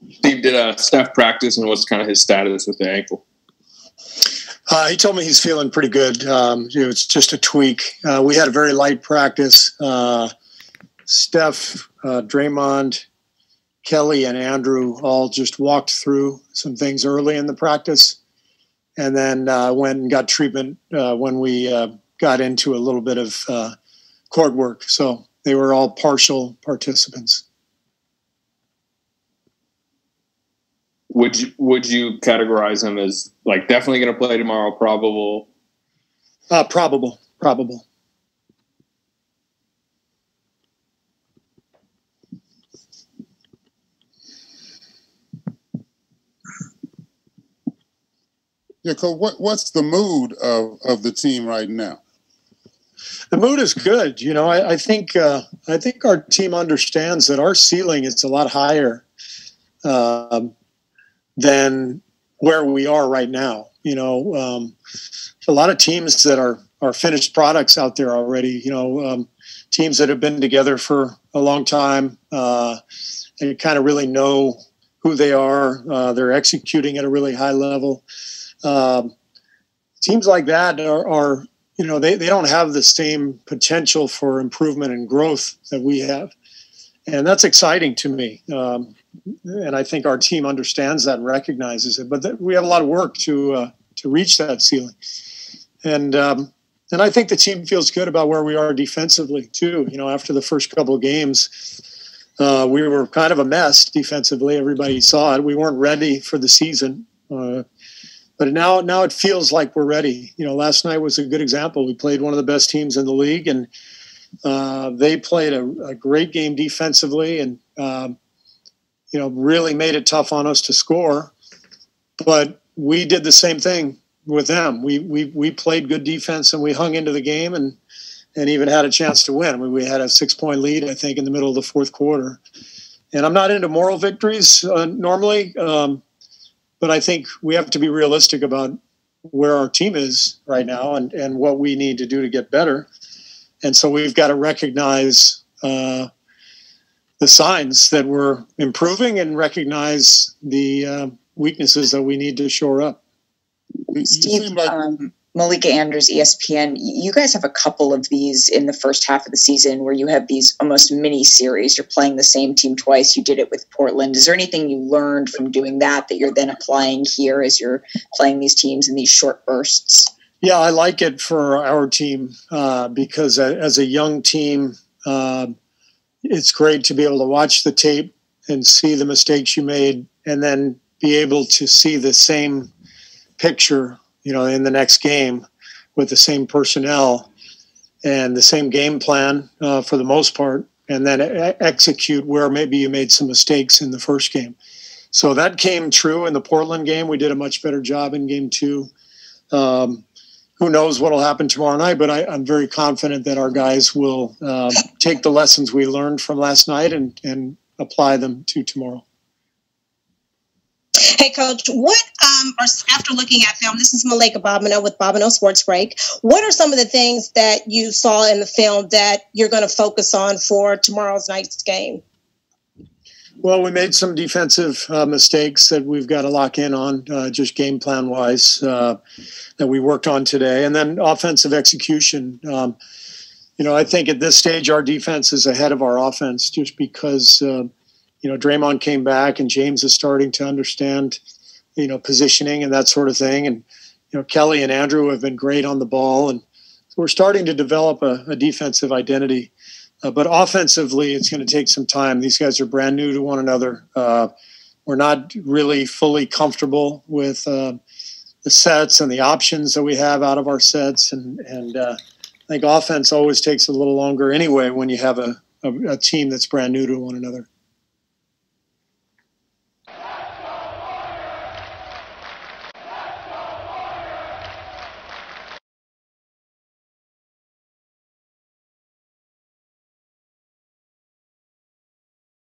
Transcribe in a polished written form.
Steve, did Steph practice, and what's kind of his status with the ankle? He told me he's feeling pretty good. It's just a tweak. We had a very light practice. Steph, Draymond, Kelly, and Andrew all just walked through some things early in the practice, and then went and got treatment when we got into a little bit of court work. So they were all partial participants. Would you categorize him as like definitely going to play tomorrow? Probable. Probable. Yeah, Coach, what's the mood of the team right now? The mood is good. You know, I think our team understands that our ceiling is a lot higher than where we are right now. You know, a lot of teams that are finished products out there already. You know, teams that have been together for a long time and kind of really know who they are. They're executing at a really high level. Teams like that are you know, they don't have the same potential for improvement and growth that we have. And that's exciting to me. And I think our team understands that and recognizes it. But we have a lot of work to reach that ceiling. And I think the team feels good about where we are defensively, too. You know, after the first couple of games, we were kind of a mess defensively. Everybody saw it. We weren't ready for the season. But now it feels like we're ready. You know, last night was a good example. We played one of the best teams in the league, and they played a great game defensively and, you know, really made it tough on us to score. But we did the same thing with them. We played good defense, and we hung into the game and even had a chance to win. I mean, we had a 6-point lead, I think, in the middle of the fourth quarter. And I'm not into moral victories normally, but I think we have to be realistic about where our team is right now and what we need to do to get better. And so we've got to recognize the signs that we're improving and recognize the weaknesses that we need to shore up. Steve, Malika Andrews, ESPN, you guys have a couple of these in the first half of the season where you have these almost mini series. You're playing the same team twice. You did it with Portland. Is there anything you learned from doing that you're then applying here as you're playing these teams in these short bursts? Yeah, I like it for our team because as a young team, it's great to be able to watch the tape and see the mistakes you made and then be able to see the same picture, you know, in the next game with the same personnel and the same game plan for the most part, and then execute where maybe you made some mistakes in the first game. So that came true in the Portland game. We did a much better job in game 2. Who knows what will happen tomorrow night, but I'm very confident that our guys will take the lessons we learned from last night and apply them to tomorrow. Hey, Coach, what after looking at film, this is Malika Bobino with Bobino Sports Break. What are some of the things that you saw in the film that you're going to focus on for tomorrow's night's game? Well, we made some defensive mistakes that we've got to lock in on, just game plan wise, that we worked on today. And then offensive execution. You know, I think at this stage, our defense is ahead of our offense just because, you know, Draymond came back and James is starting to understand, you know, positioning and that sort of thing. And, you know, Kelly and Andrew have been great on the ball. And so we're starting to develop a defensive identity. But offensively, it's going to take some time. These guys are brand new to one another. We're not really fully comfortable with the sets and the options that we have out of our sets. And I think offense always takes a little longer anyway when you have a team that's brand new to one another.